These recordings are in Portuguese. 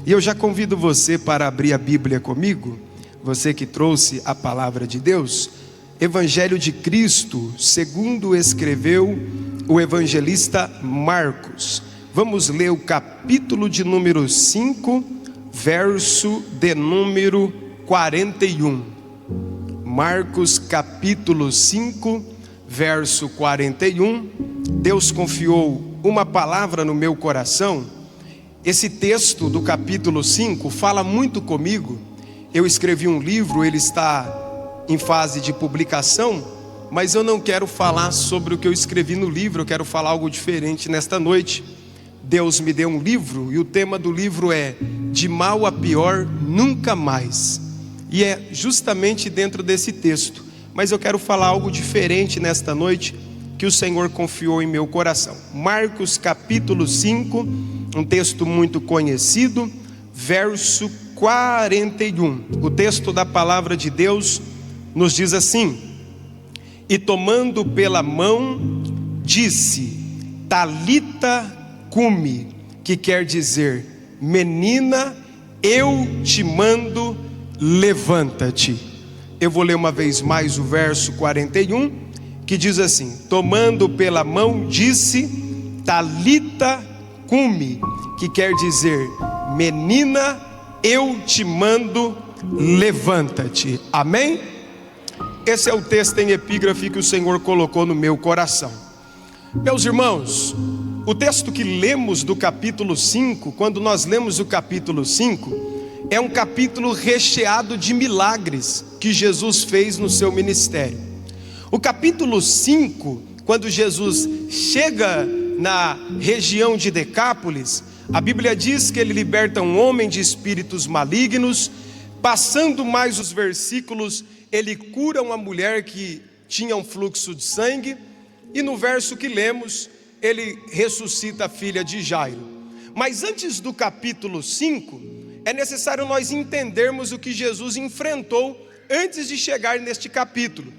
E eu já convido você para abrir a Bíblia comigo, você que trouxe a palavra de Deus, Evangelho de Cristo, segundo escreveu o evangelista Marcos. Vamos ler o capítulo de número 5, verso de número 41. Marcos capítulo 5, verso 41. Deus confiou uma palavra no meu coração. Esse texto do capítulo 5 fala muito comigo. Eu escrevi um livro, ele está em fase de publicação, mas eu não quero falar sobre o que eu escrevi no livro, eu quero falar algo diferente nesta noite. Deus me deu um livro e o tema do livro é De Mal a Pior Nunca Mais. E é justamente dentro desse texto, mas eu quero falar algo diferente nesta noite que o Senhor confiou em meu coração. Marcos capítulo 5, um texto muito conhecido, verso 41. O texto da palavra de Deus nos diz assim: E tomando pela mão, disse, Talita cumi, que quer dizer, menina, eu te mando, levanta-te. Eu vou ler uma vez mais o verso 41, que diz assim: tomando pela mão, disse, Talita cumi, que quer dizer, menina, eu te mando, levanta-te. Amém? Esse é o texto em epígrafe que o Senhor colocou no meu coração. Meus irmãos, o texto que lemos do capítulo 5, quando nós lemos o capítulo 5, é um capítulo recheado de milagres que Jesus fez no seu ministério. O capítulo 5, quando Jesus chega na região de Decápolis, a Bíblia diz que ele liberta um homem de espíritos malignos. Passando mais os versículos, ele cura uma mulher que tinha um fluxo de sangue. E no verso que lemos, ele ressuscita a filha de Jairo. Mas antes do capítulo 5, é necessário nós entendermos o que Jesus enfrentou antes de chegar neste capítulo.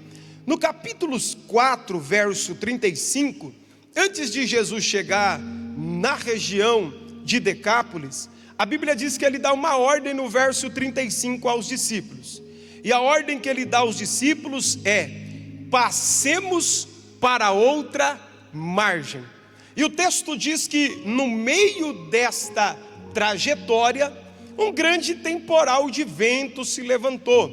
No capítulo 4, verso 35, antes de Jesus chegar na região de Decápolis, a Bíblia diz que ele dá uma ordem no verso 35 aos discípulos. E a ordem que ele dá aos discípulos é: passemos para outra margem. E o texto diz que no meio desta trajetória, um grande temporal de vento se levantou.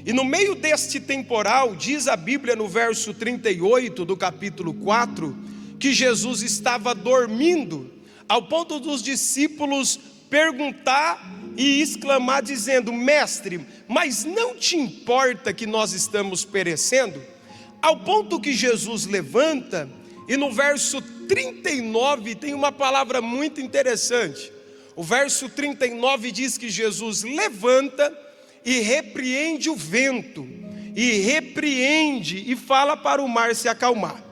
E no meio deste temporal, diz a Bíblia no verso 38 do capítulo 4, que Jesus estava dormindo, ao ponto dos discípulos perguntar e exclamar dizendo: mestre, mas não te importa que nós estamos perecendo? Ao ponto que Jesus levanta, e no verso 39 tem uma palavra muito interessante. O verso 39 diz que Jesus levanta e repreende o vento, e repreende e fala para o mar se acalmar.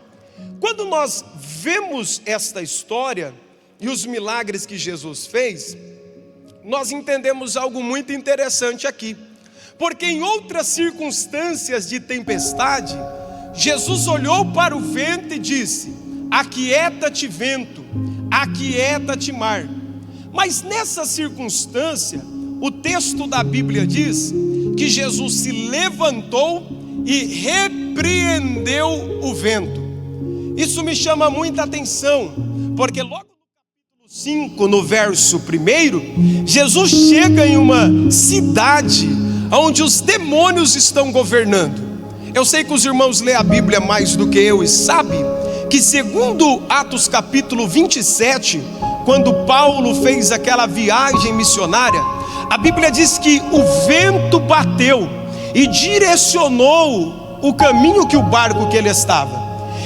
Quando nós vemos esta história e os milagres que Jesus fez, nós entendemos algo muito interessante aqui. Porque em outras circunstâncias de tempestade, Jesus olhou para o vento e disse: aquieta-te vento, aquieta-te mar. Mas nessa circunstância, o texto da Bíblia diz que Jesus se levantou e repreendeu o vento. Isso me chama muita atenção, porque logo no capítulo 5, no verso 1, Jesus chega em uma cidade onde os demônios estão governando. Eu sei que os irmãos lêem a Bíblia mais do que eu e sabem que segundo Atos capítulo 27, quando Paulo fez aquela viagem missionária, a Bíblia diz que o vento bateu e direcionou o caminho que o barco que ele estava.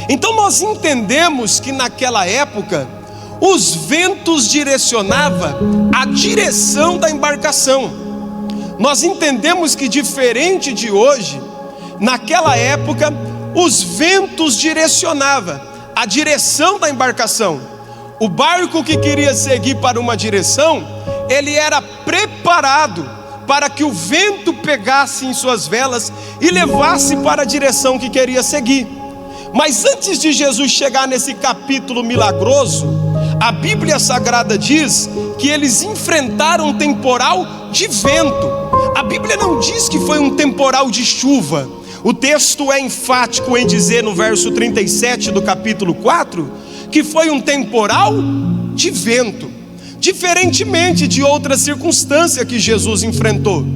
Então nós entendemos que naquela época os ventos direcionavam a direção da embarcação. Nós entendemos que diferente de hoje, naquela época os ventos direcionavam a direção da embarcação. O barco que queria seguir para uma direção, ele era preparado para que o vento pegasse em suas velas e levasse para a direção que queria seguir. Mas antes de Jesus chegar nesse capítulo milagroso, A Bíblia Sagrada diz que eles enfrentaram um temporal de vento. A Bíblia não diz que foi um temporal de chuva. O texto é enfático em dizer no verso 37 do capítulo 4 que foi um temporal de vento, diferentemente de outra circunstância que Jesus enfrentou.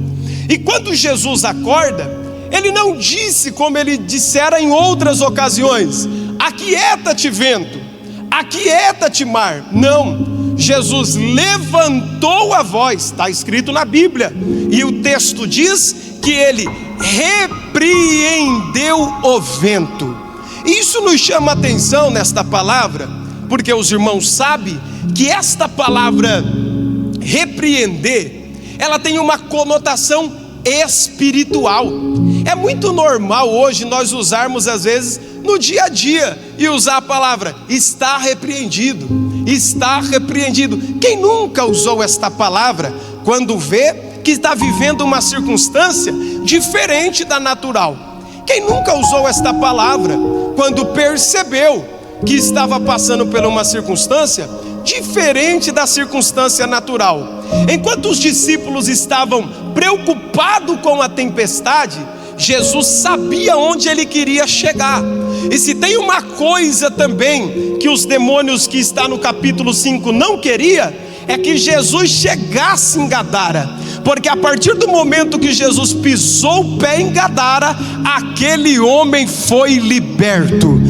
E quando Jesus acorda, ele não disse como ele dissera em outras ocasiões: aquieta-te vento, aquieta-te mar. Não, Jesus levantou a voz, está escrito na Bíblia, e o texto diz que ele repreendeu o vento. Isso nos chama a atenção nesta palavra, porque os irmãos sabem que esta palavra repreender, ela tem uma conotação espiritual. É muito normal hoje nós usarmos às vezes no dia a dia e usar a palavra está repreendido, está repreendido. Quem nunca usou esta palavra quando vê que está vivendo uma circunstância diferente da natural? Quem nunca usou esta palavra quando percebeu que estava passando por uma circunstância diferente da circunstância natural? Enquanto os discípulos estavam preocupados com a tempestade, Jesus sabia onde ele queria chegar. E se tem uma coisa também que os demônios que está no capítulo 5 não queria, é que Jesus chegasse em Gadara, porque a partir do momento que Jesus pisou o pé em Gadara, aquele homem foi liberto.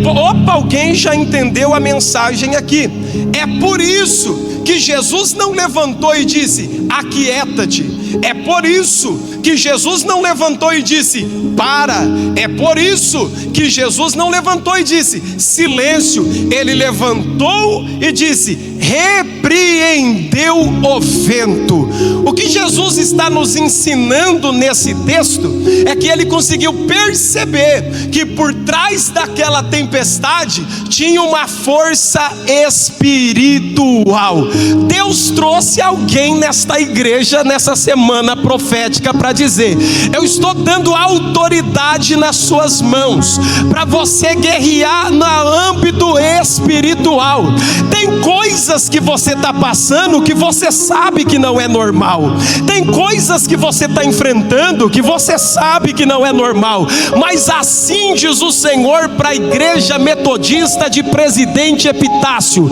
Opa, alguém já entendeu a mensagem aqui. É por isso que Jesus não levantou e disse aquieta-te. É por isso que Jesus não levantou e disse para. É por isso que Jesus não levantou e disse silêncio. Ele levantou e disse repreendeu o vento. O que Jesus está nos ensinando nesse texto é que ele conseguiu perceber que por trás daquela tempestade tinha uma força espiritual. Deus trouxe alguém nesta igreja nessa semana profética para dizer: eu estou dando autoridade nas suas mãos para você guerrear no âmbito espiritual. Tem coisas que você está passando que você sabe que não é normal. Tem coisas que você está enfrentando que você sabe que não é normal. Mas assim diz o Senhor para a igreja metodista de Presidente Epitácio: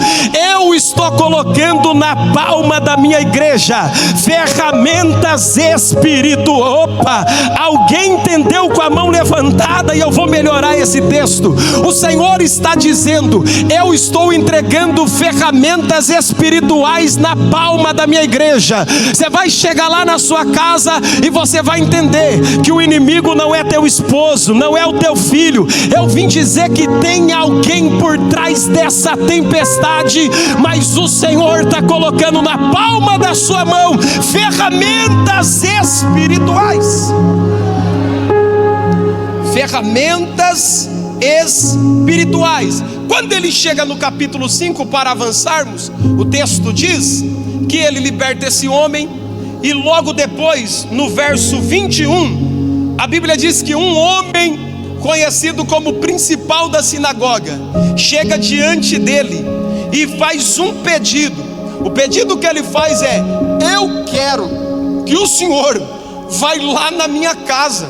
eu estou colocando na palma da minha igreja ferramentas espirituais. Opa, alguém entendeu com a mão levantada? E eu vou melhorar esse texto. O Senhor está dizendo: eu estou entregando ferramentas espirituais na palma da minha igreja. Você vai chegar lá na sua casa e você vai entender que o inimigo não é teu esposo, não é o teu filho. Eu vim dizer que tem alguém por trás dessa tempestade, mas o Senhor está colocando na palma da sua mão ferramentas espirituais. Ferramentas espirituais. Quando ele chega no capítulo 5, para avançarmos, o texto diz que ele liberta esse homem, e logo depois, no verso 21, a Bíblia diz que um homem conhecido como principal da sinagoga chega diante dele e faz um pedido. O pedido que ele faz é: eu quero que o Senhor vá lá na minha casa,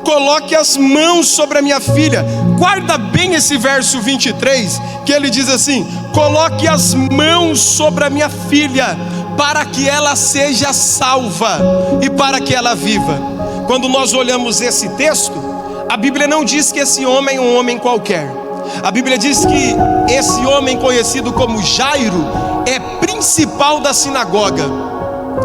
coloque as mãos sobre a minha filha. Guarda bem esse verso 23, que ele diz assim: coloque as mãos sobre a minha filha, para que ela seja salva e para que ela viva. Quando nós olhamos esse texto, a Bíblia não diz que esse homem é um homem qualquer. A Bíblia diz que esse homem, conhecido como Jairo, é principal da sinagoga.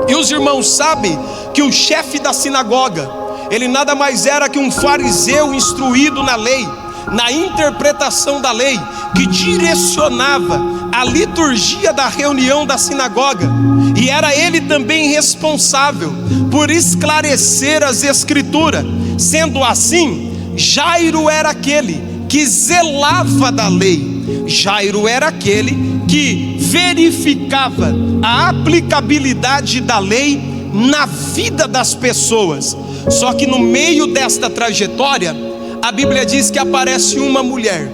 E os irmãos sabem que o chefe da sinagoga, ele nada mais era que um fariseu instruído na lei, na interpretação da lei, que direcionava a liturgia da reunião da sinagoga, e era ele também responsável por esclarecer as escrituras. Sendo assim, Jairo era aquele que zelava da lei. Jairo era aquele que verificava a aplicabilidade da lei na vida das pessoas. Só que no meio desta trajetória, a Bíblia diz que aparece uma mulher,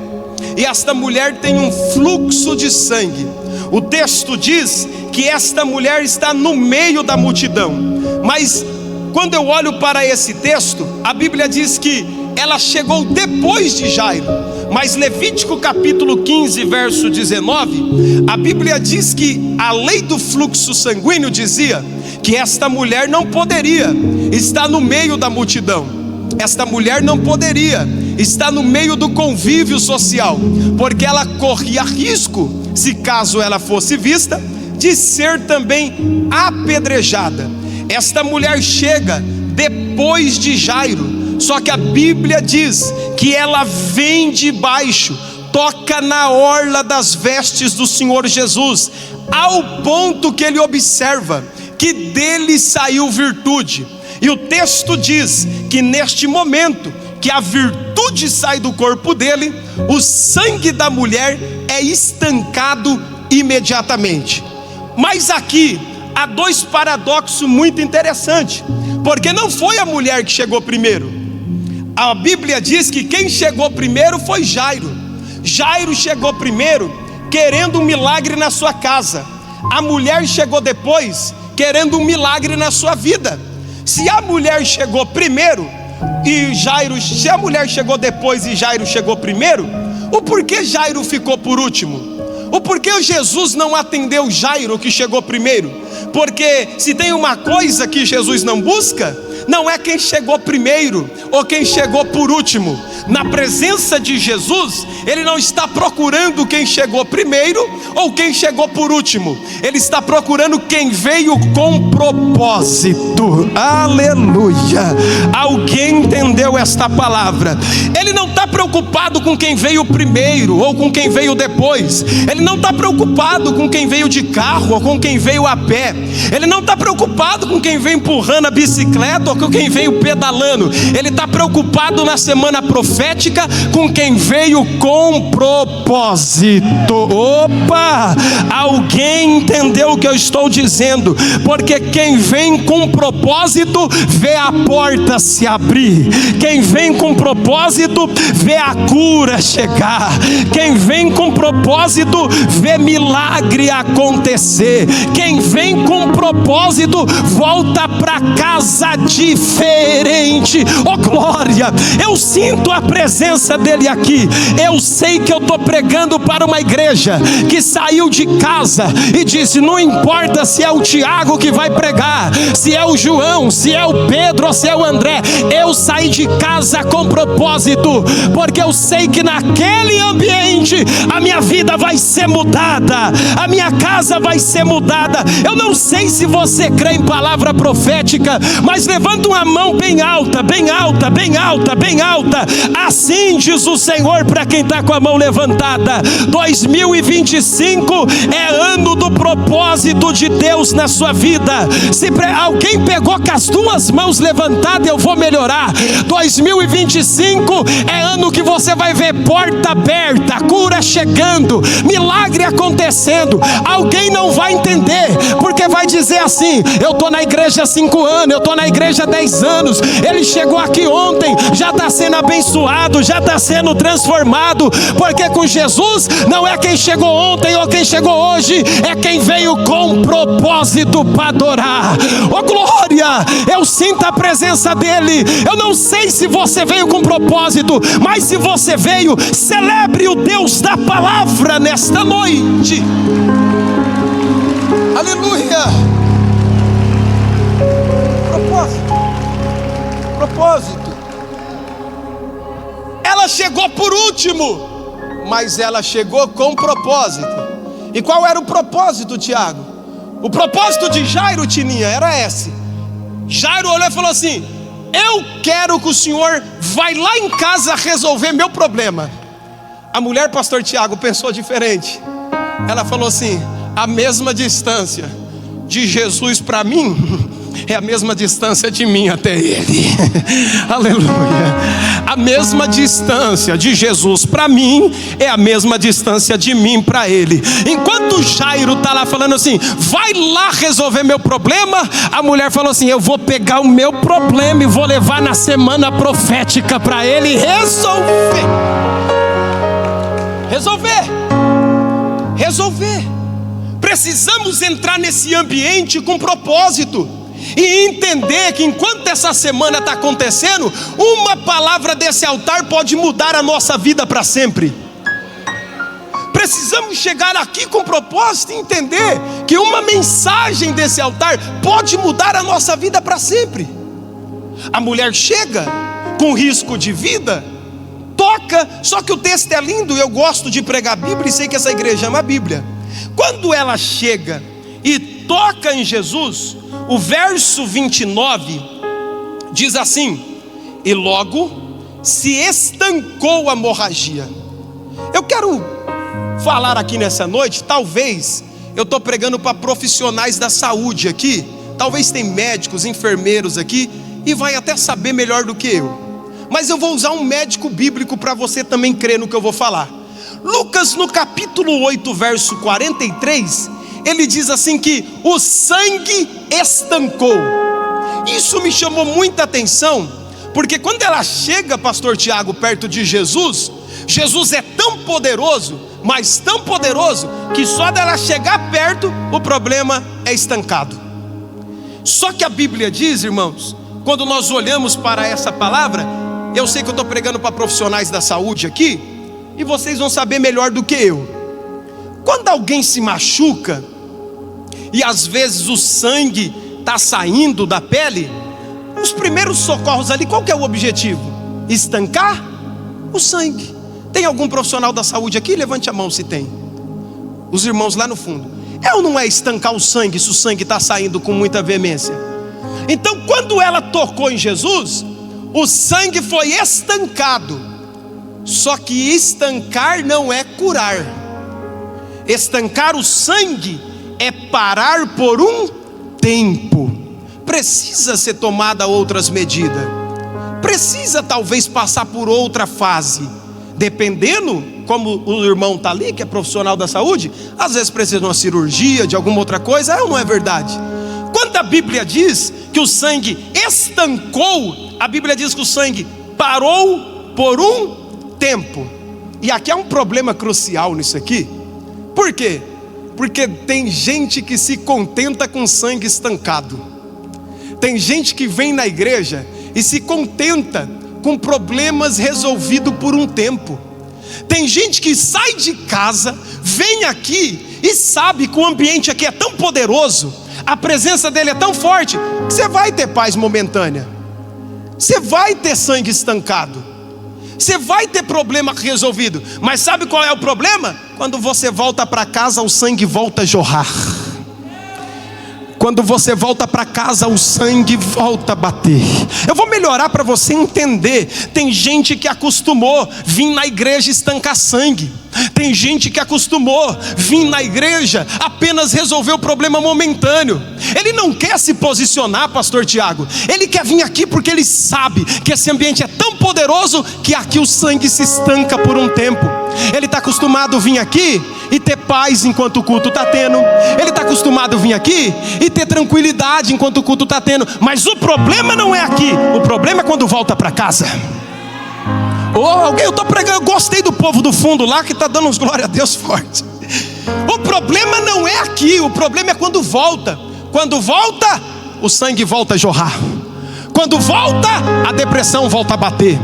e esta mulher tem um fluxo de sangue. O texto diz que esta mulher está no meio da multidão. Mas quando eu olho para esse texto, a Bíblia diz que ela chegou depois de Jairo. Mas Levítico capítulo 15, verso 19, a Bíblia diz que a lei do fluxo sanguíneo dizia que esta mulher não poderia estar no meio da multidão. Esta mulher não poderia estar no meio do convívio social, porque ela corria risco, se caso ela fosse vista, de ser também apedrejada. Esta mulher chega depois de Jairo. Só que a Bíblia diz que ela vem de baixo, toca na orla das vestes do Senhor Jesus, ao ponto que ele observa que dele saiu virtude. E o texto diz que neste momento que a virtude sai do corpo dele, o sangue da mulher é estancado imediatamente. Mas aqui há dois paradoxos muito interessantes, porque não foi a mulher que chegou primeiro. A Bíblia diz que quem chegou primeiro foi Jairo. Jairo chegou primeiro querendo um milagre na sua casa. A mulher chegou depois querendo um milagre na sua vida. Se a mulher chegou primeiro e Jairo, se a mulher chegou depois e Jairo chegou primeiro, o porquê Jairo ficou por último? O porquê Jesus não atendeu Jairo que chegou primeiro? Porque se tem uma coisa que Jesus não busca, não é quem chegou primeiro ou quem chegou por último. Na presença de Jesus, Ele não está procurando quem chegou primeiro ou quem chegou por último. Ele está procurando quem veio com propósito. Aleluia! Alguém entendeu esta palavra? Ele não está preocupado com quem veio primeiro ou com quem veio depois. Ele não está preocupado com quem veio de carro ou com quem veio a pé. Ele não está preocupado com quem veio empurrando a bicicleta ou com quem veio pedalando. Ele está preocupado na semana profética com quem veio com propósito. Opa! Alguém entendeu o que eu estou dizendo? Porque quem vem com propósito vê a porta se abrir. Quem vem com propósito vê a cura chegar. Quem vem com propósito vê milagre acontecer. Quem vem com propósito volta para casa diferente. Oh glória! Eu sinto a presença dele aqui. Eu sei que eu estou pregando para uma igreja que saiu de casa e disse: não importa se é o Tiago que vai pregar, se é o João, se é o Pedro ou se é o André, eu saí de casa com propósito, porque eu sei que naquele ambiente a minha vida vai ser mudada, a minha casa vai ser mudada. Eu não sei se você crê em palavra profética, mas levanta uma mão bem alta, bem alta, bem alta, bem alta. Assim diz o Senhor para quem está com a mão levantada: 2025 é ano do propósito de Deus na sua vida. Se alguém pegou com as duas mãos levantadas, eu vou melhorar. 2025 é ano que você vai ver porta aberta, cura chegando, milagre acontecendo. Alguém não vai entender, porque vai dizer assim: eu estou na igreja há 5 anos, eu estou na igreja há 10 anos, ele chegou aqui ontem, já está sendo abençoado, já está sendo transformado. Porque com Jesus não é quem chegou ontem ou quem chegou hoje, é quem veio com propósito para adorar. Oh glória! Eu sinto a presença dele. Eu não sei se você veio com propósito, mas se você veio, celebre o Deus da palavra nesta noite. Aleluia! Propósito. Ela chegou por último, mas ela chegou com propósito. E qual era o propósito, Tiago? O propósito de Jairo, Tininha, era esse. Jairo olhou e falou assim: eu quero que o senhor vai lá em casa resolver meu problema. A mulher, pastor Tiago, pensou diferente. Ela falou assim: a mesma distância de Jesus para mim é a mesma distância de mim até ele. Aleluia. A mesma distância de Jesus para mim é a mesma distância de mim para ele. Enquanto Jairo está lá falando assim: vai lá resolver meu problema, a mulher falou assim: eu vou pegar o meu problema e vou levar na semana profética para ele resolver. Precisamos entrar nesse ambiente com propósito e entender que enquanto essa semana está acontecendo, uma palavra desse altar pode mudar a nossa vida para sempre. Precisamos chegar aqui com propósito e entender que uma mensagem desse altar pode mudar a nossa vida para sempre. A mulher chega com risco de vida, toca, só que o texto é lindo. Eu gosto de pregar a Bíblia e sei que essa igreja ama a Bíblia. Quando ela chega e toca em Jesus, o verso 29 diz assim: e logo se estancou a hemorragia. Eu quero falar aqui nessa noite, talvez eu estou pregando para profissionais da saúde aqui, talvez tem médicos, enfermeiros aqui, e vai até saber melhor do que eu, mas eu vou usar um médico bíblico para você também crer no que eu vou falar. Lucas no capítulo 8 verso 43, ele diz assim que o sangue estancou. Isso me chamou muita atenção, porque quando ela chega, pastor Tiago, perto de Jesus, Jesus é tão poderoso, mas tão poderoso, que só dela chegar perto, o problema é estancado. Só que a Bíblia diz, irmãos, quando nós olhamos para essa palavra, eu sei que eu estou pregando para profissionais da saúde aqui, e vocês vão saber melhor do que eu. Quando alguém se machuca, e às vezes o sangue está saindo da pele, os primeiros socorros ali, qual que é o objetivo? Estancar o sangue. Tem algum profissional da saúde aqui? Levante a mão se tem. Os irmãos lá no fundo. É ou não é estancar o sangue, se o sangue está saindo com muita veemência? Então quando ela tocou em Jesus, o sangue foi estancado. Só que estancar não é curar. Estancar o sangue é parar por um tempo. Precisa ser tomada outras medidas. Precisa talvez passar por outra fase. Dependendo, como o irmão está ali, que é profissional da saúde, às vezes precisa de uma cirurgia, de alguma outra coisa, ou não é verdade? Quando a Bíblia diz que o sangue estancou, a Bíblia diz que o sangue parou por um tempo. E aqui há um problema crucial nisso aqui. Por quê? Porque tem gente que se contenta com sangue estancado. Tem gente que vem na igreja e se contenta com problemas resolvidos por um tempo. Tem gente que sai de casa, vem aqui e sabe que o ambiente aqui é tão poderoso, a presença dele é tão forte, que você vai ter paz momentânea, você vai ter sangue estancado, você vai ter problema resolvido. Mas sabe qual é o problema? Quando você volta para casa, o sangue volta a jorrar. Quando você volta para casa, o sangue volta a bater. Eu vou melhorar para você entender. Tem gente que acostumou vir na igreja estancar sangue. Tem gente que acostumou vir na igreja apenas resolver o problema momentâneo. Ele não quer se posicionar, pastor Tiago. Ele quer vir aqui porque ele sabe que esse ambiente é tão poderoso que aqui o sangue se estanca por um tempo. Ele está acostumado a vir aqui e ter paz enquanto o culto está tendo. Ele está acostumado a vir aqui e ter tranquilidade enquanto o culto está tendo. Mas o problema não é aqui. O problema é quando volta para casa. Eu estou pregando, eu gostei do povo do fundo lá que está dando uns glória a Deus forte. O problema não é aqui, o problema é quando volta. Quando volta, o sangue volta a jorrar. Quando volta, a depressão volta a bater.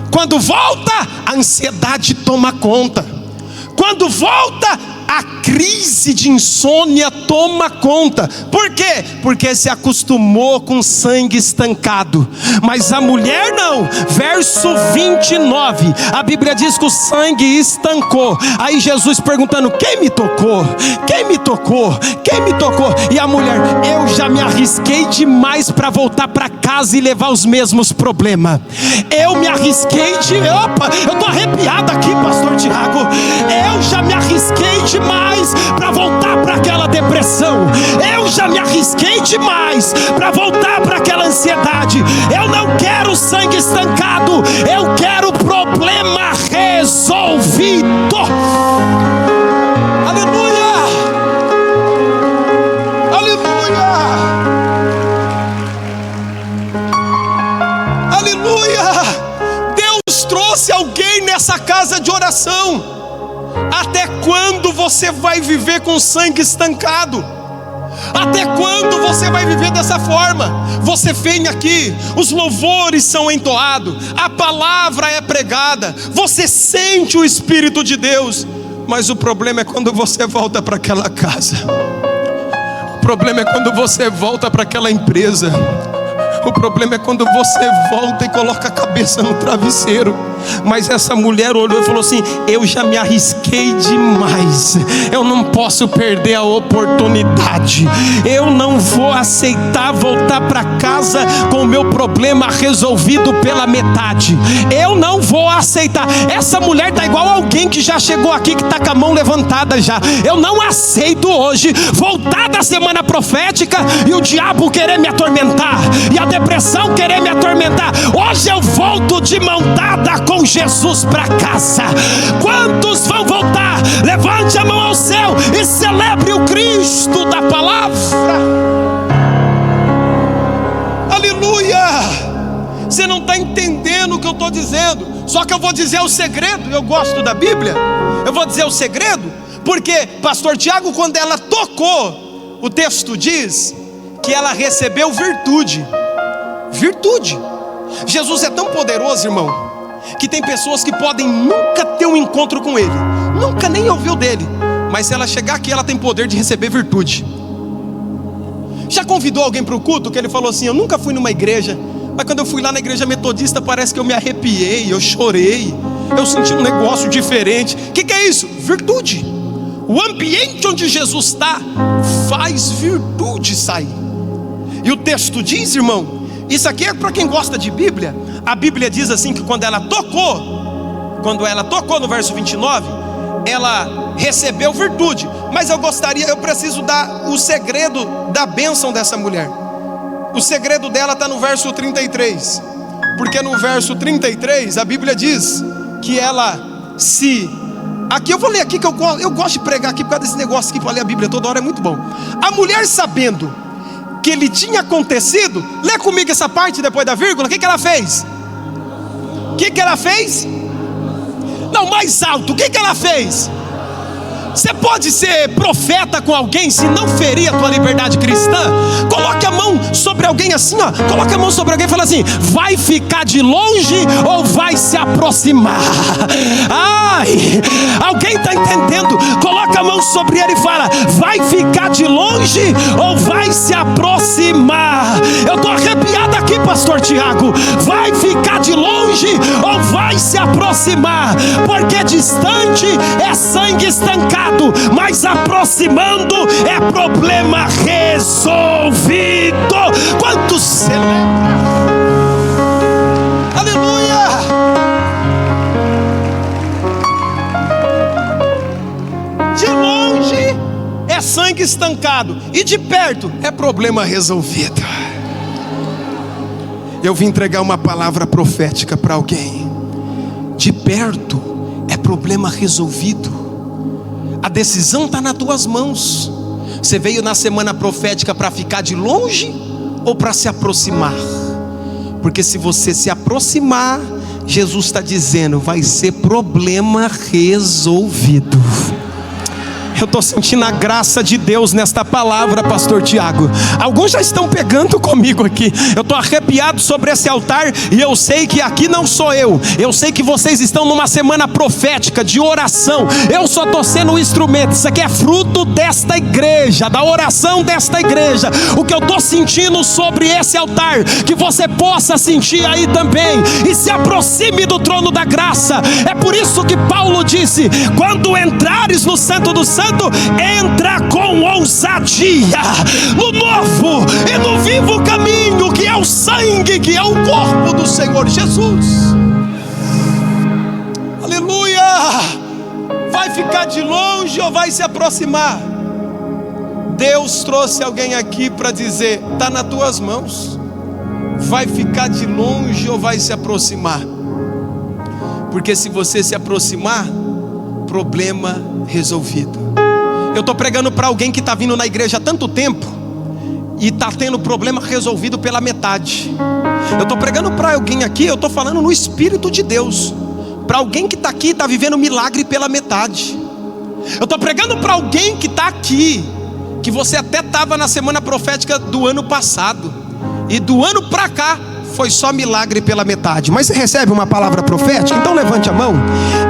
Quando volta, a ansiedade toma conta. Quando volta, a crise de insônia toma conta. Por quê? Porque se acostumou com sangue estancado. Mas a mulher não. Verso 29, a Bíblia diz que o sangue estancou. Aí Jesus perguntando: quem me tocou? Quem me tocou? Quem me tocou? E a mulher: eu já me arrisquei demais para voltar para casa e levar os mesmos problemas. Eu me arrisquei Opa, eu estou arrepiado aqui, pastor Tiago. Eu já me arrisquei demais para voltar para aquela depressão. Eu já me arrisquei demais para voltar para aquela ansiedade. Eu não quero sangue estancado, eu quero problema resolvido. Aleluia, aleluia, aleluia. Deus trouxe alguém nessa casa de oração. Até quando você você vai viver com sangue estancado? Até quando você vai viver dessa forma? Você vem aqui, os louvores são entoados, a palavra é pregada, você sente o Espírito de Deus, mas o problema é quando você volta para aquela casa. O problema é quando você volta para aquela empresa. O problema é quando você volta e coloca a cabeça no travesseiro. Mas essa mulher olhou e falou assim: eu já me arrisquei demais, eu não posso perder a oportunidade. Eu não vou aceitar voltar para casa com o meu problema resolvido pela metade. Eu não vou aceitar. Essa mulher está igual alguém que já chegou aqui, que está com a mão levantada já. Eu não aceito hoje voltar da semana profética e o diabo querer me atormentar, e a depressão querer me atormentar. Hoje eu volto de mão dada com Jesus para casa. Quantos vão voltar? Levante a mão ao céu e celebre o Cristo da palavra. Aleluia! Você não está entendendo o que eu estou dizendo. Só que eu vou dizer o segredo. Eu gosto da Bíblia. Eu vou dizer o segredo, porque pastor Tiago, quando ela tocou, o texto diz que ela recebeu virtude. Virtude. Jesus é tão poderoso, irmão, que tem pessoas que podem nunca ter um encontro com Ele, nunca nem ouviu dele, mas se ela chegar aqui, ela tem poder de receber virtude. Já convidou alguém para o culto que ele falou assim: eu nunca fui numa igreja, mas quando eu fui lá na igreja metodista, parece que eu me arrepiei, eu chorei, eu senti um negócio diferente. O que é isso? Virtude. O ambiente onde Jesus está faz virtude sair. E o texto diz, irmão, isso aqui é para quem gosta de Bíblia. A Bíblia diz assim que quando ela tocou no verso 29, ela recebeu virtude. Mas eu preciso dar o segredo da bênção dessa mulher. O segredo dela está no verso 33. Porque no verso 33 a Bíblia diz que ela se... Aqui eu vou ler aqui, que eu gosto de pregar aqui por causa desse negócio aqui, para ler a Bíblia toda hora é muito bom. A mulher, sabendo que ele tinha acontecido, lê comigo essa parte depois da vírgula. O que ela fez? O que ela fez? Não, mais alto. O que ela fez? Você pode ser profeta com alguém se não ferir a tua liberdade cristã? Coloque a mão sobre alguém assim, ó. Coloque a mão sobre alguém e fala assim: vai ficar de longe ou vai se aproximar? Ai, alguém está entendendo? Coloque a mão sobre ele e fala: vai ficar de longe ou vai se aproximar? Eu estou arrepiado aqui, pastor Tiago. Vai ficar de longe ou vai se aproximar? Porque distante é sangue estancado, mas aproximando é problema resolvido. Quantos celebram? Aleluia! De longe é sangue estancado, e de perto é problema resolvido. Eu vim entregar uma palavra profética para alguém. De perto é problema resolvido. A decisão está nas tuas mãos. Você veio na semana profética para ficar de longe ou para se aproximar? Porque se você se aproximar, Jesus está dizendo, vai ser problema resolvido. Eu estou sentindo a graça de Deus nesta palavra, pastor Tiago. Alguns já estão pegando comigo aqui. Eu estou arrepiado sobre esse altar. E eu sei que aqui não sou eu. Eu sei que vocês estão numa semana profética de oração. Eu só estou sendo um instrumento. Isso aqui é fruto desta igreja, da oração desta igreja. O que eu estou sentindo sobre esse altar, que você possa sentir aí também, e se aproxime do trono da graça. É por isso que Paulo disse: quando entrares no Santo dos Santos, entra com ousadia no novo e no vivo caminho, que é o sangue, que é o corpo do Senhor Jesus. Aleluia! Vai ficar de longe ou vai se aproximar? Deus trouxe alguém aqui para dizer: está nas tuas mãos. Vai ficar de longe ou vai se aproximar? Porque se você se aproximar, problema resolvido. Eu estou pregando para alguém que está vindo na igreja há tanto tempo e está tendo problema resolvido pela metade. Eu estou pregando para alguém aqui, eu estou falando no Espírito de Deus, para alguém que está aqui e está vivendo milagre pela metade. Eu estou pregando para alguém que está aqui, que você até estava na semana profética do ano passado, e do ano para cá foi só milagre pela metade. Mas você recebe uma palavra profética? Então levante a mão.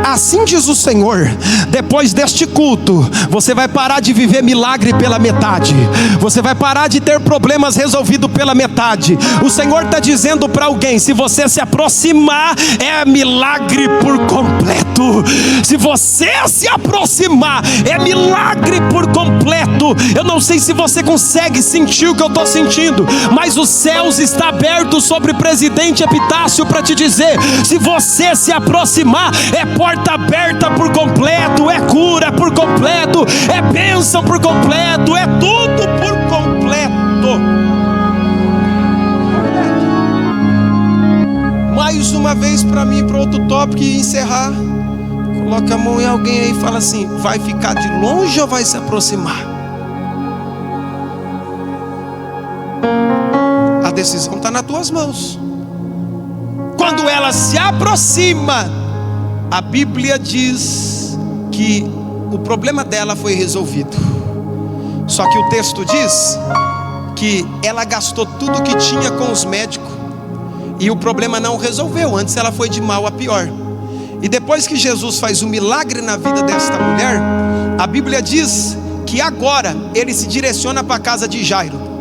Assim diz o Senhor: depois deste culto, você vai parar de viver milagre pela metade. Você vai parar de ter problemas resolvidos pela metade. O Senhor está dizendo para alguém: se você se aproximar, é milagre por completo. Se você se aproximar, é milagre por completo. Eu não sei se você consegue sentir o que eu estou sentindo, mas os céus estão abertos sobre o presidente Epitácio para te dizer: se você se aproximar, é porta aberta por completo, é cura por completo, é bênção por completo, é tudo por completo. Mais uma vez para mim, para outro tópico e encerrar. Coloca a mão em alguém aí e fala assim: vai ficar de longe ou vai se aproximar? A decisão está nas tuas mãos. Quando ela se aproxima, a Bíblia diz que o problema dela foi resolvido. Só que o texto diz que ela gastou tudo que tinha com os médicos e o problema não resolveu. Antes ela foi de mal a pior. E depois que Jesus faz um milagre na vida desta mulher, a Bíblia diz que agora ele se direciona para a casa de Jairo.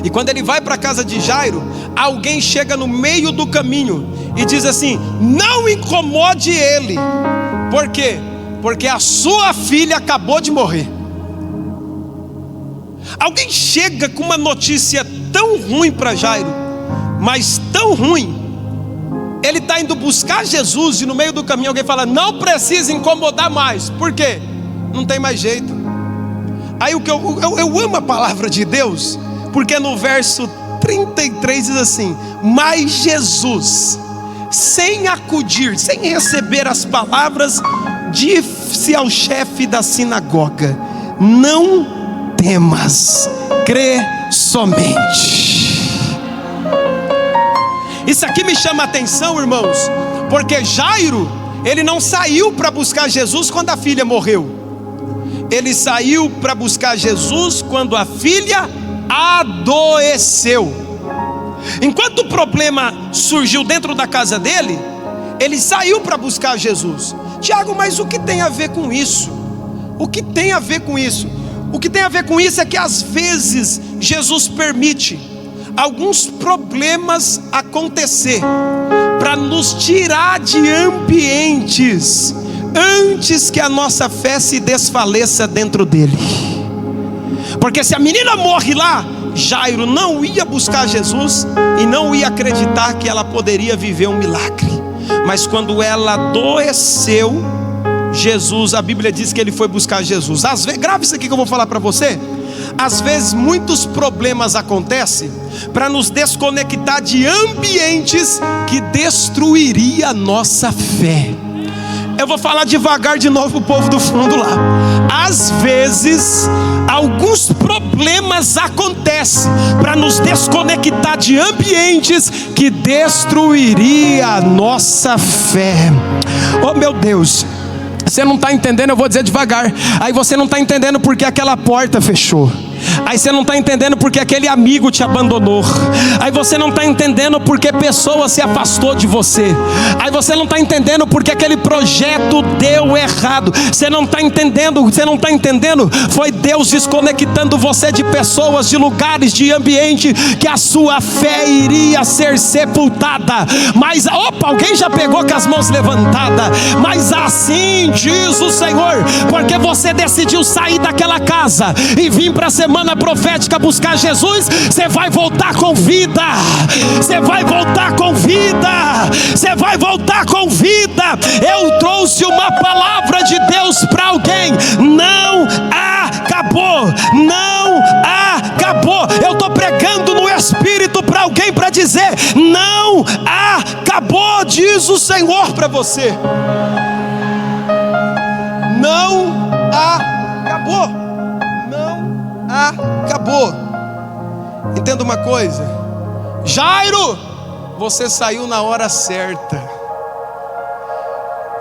E quando ele vai para a casa de Jairo, alguém chega no meio do caminho e diz assim: não incomode ele. Por quê? Porque a sua filha acabou de morrer. Alguém chega com uma notícia tão ruim para Jairo, mas tão ruim. Ele está indo buscar Jesus e no meio do caminho alguém fala: não precisa incomodar mais. Por quê? Não tem mais jeito. Aí o que eu amo a palavra de Deus, porque no verso 33 diz assim: mas Jesus, sem acudir, sem receber as palavras, disse ao chefe da sinagoga: não temas, crê somente. Isso aqui me chama a atenção, irmãos, porque Jairo, ele não saiu para buscar Jesus quando a filha morreu. Ele saiu para buscar Jesus quando a filha adoeceu. Enquanto o problema surgiu dentro da casa dele, ele saiu para buscar Jesus. Tiago, mas o que tem a ver com isso? O que tem a ver com isso? O que tem a ver com isso é que às vezes Jesus permite alguns problemas acontecer para nos tirar de ambientes antes que a nossa fé se desfaleça dentro dele. Porque se a menina morre lá, Jairo não ia buscar Jesus e não ia acreditar que ela poderia viver um milagre. Mas quando ela adoeceu, Jesus, a Bíblia diz que ele foi buscar Jesus. Às vezes, grave isso aqui que eu vou falar para você. Às vezes muitos problemas acontecem para nos desconectar de ambientes que destruiria a nossa fé. Eu vou falar devagar de novo para o povo do fundo lá. Às vezes, alguns problemas acontecem para nos desconectar de ambientes que destruiria a nossa fé. Oh meu Deus, você não está entendendo, eu vou dizer devagar. Aí você não está entendendo porque aquela porta fechou. Aí você não está entendendo porque aquele amigo te abandonou. Aí você não está entendendo porque pessoa se afastou de você. Aí você não está entendendo porque aquele projeto deu errado. Você não está entendendo, foi Deus desconectando você de pessoas, de lugares, de ambiente, que a sua fé iria ser sepultada. Mas, alguém já pegou com as mãos levantadas. Mas assim diz o Senhor, porque você decidiu sair daquela casa e vir para a semana profética buscar Jesus, você vai voltar com vida. Você vai voltar com vida. Você vai voltar com vida. Eu trouxe uma palavra de Deus para alguém. Não acabou. Não acabou. Eu estou pregando no Espírito para alguém para dizer: não acabou, diz o Senhor para você. Não acabou. Acabou. Entenda uma coisa: Jairo, você saiu na hora certa.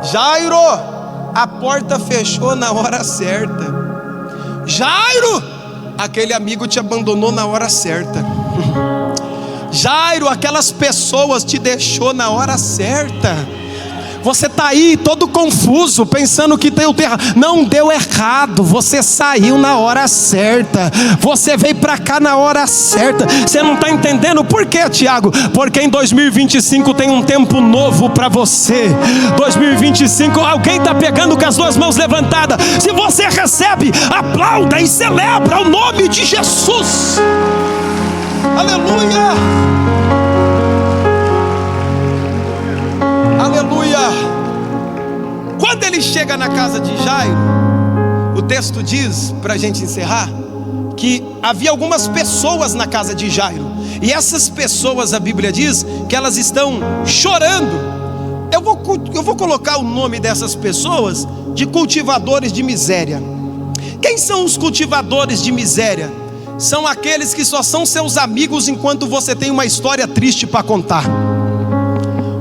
Jairo, a porta fechou na hora certa. Jairo, aquele amigo te abandonou na hora certa. Jairo, aquelas pessoas te deixou na hora certa. Você está aí todo confuso, pensando que deu errado. Não deu errado, você saiu na hora certa. Você veio para cá na hora certa. Você não está entendendo por quê, Tiago? Porque em 2025 tem um tempo novo para você. 2025, alguém está pegando com as duas mãos levantadas. Se você recebe, aplauda e celebra o nome de Jesus. Aleluia. Aleluia. Quando ele chega na casa de Jairo, o texto diz, para a gente encerrar, que havia algumas pessoas na casa de Jairo. E essas pessoas, a Bíblia diz, que elas estão chorando. Eu vou colocar o nome dessas pessoas de cultivadores de miséria. Quem são os cultivadores de miséria? São aqueles que só são seus amigos enquanto você tem uma história triste para contar.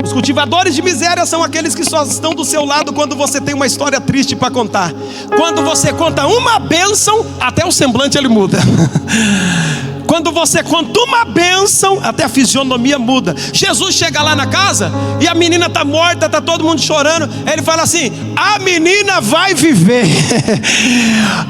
Os cultivadores de miséria são aqueles que só estão do seu lado quando você tem uma história triste para contar. Quando você conta uma bênção, até o semblante ele muda. Quando você conta uma bênção, até a fisionomia muda. Jesus chega lá na casa e a menina está morta, está todo mundo chorando. Ele fala assim: a menina vai viver.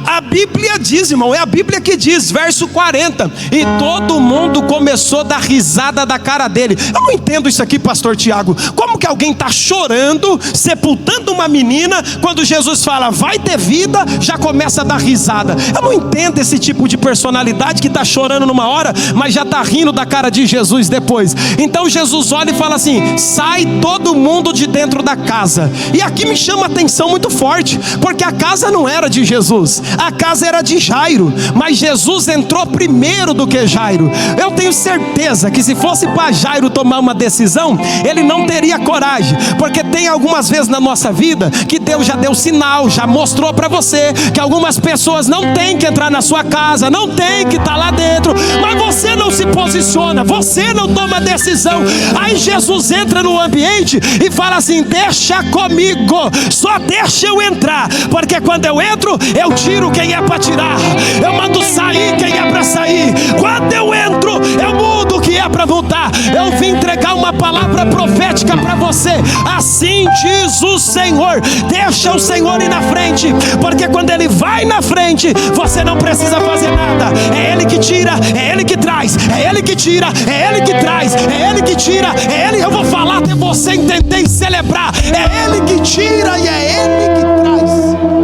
A Bíblia diz, irmão, é a Bíblia que diz, verso 40. E todo mundo começou a dar risada da cara dele. Eu não entendo isso aqui, pastor Tiago. Como que alguém está chorando, sepultando uma menina, quando Jesus fala, vai ter vida, já começa a dar risada? Eu não entendo esse tipo de personalidade que está chorando numa hora, mas já está rindo da cara de Jesus depois. Então Jesus olha e fala assim: sai todo mundo de dentro da casa. E aqui me chama a atenção muito forte, porque a casa não era de Jesus, a casa era de Jairo, mas Jesus entrou primeiro do que Jairo. Eu tenho certeza que se fosse para Jairo tomar uma decisão, ele não teria coragem, porque tem algumas vezes na nossa vida que Deus já deu sinal, já mostrou para você que algumas pessoas não tem que entrar na sua casa, não tem que estar lá dentro, mas você não se posiciona, você não toma decisão. Aí Jesus entra no ambiente e fala assim: deixa comigo, só deixa eu entrar, porque quando eu entro, eu tiro quem é para tirar, eu mando sair quem é para sair. Quando eu entro, eu mudo o que é para mudar. Eu vim entregar uma palavra profética para você. Assim diz o Senhor: deixa o Senhor ir na frente, porque quando Ele vai na frente, você não precisa fazer nada. É Ele que tira, é Ele que traz, é Ele que tira, é Ele que traz, é Ele que tira, é Ele. Eu vou falar até você entender e celebrar. É Ele que tira e é Ele que traz.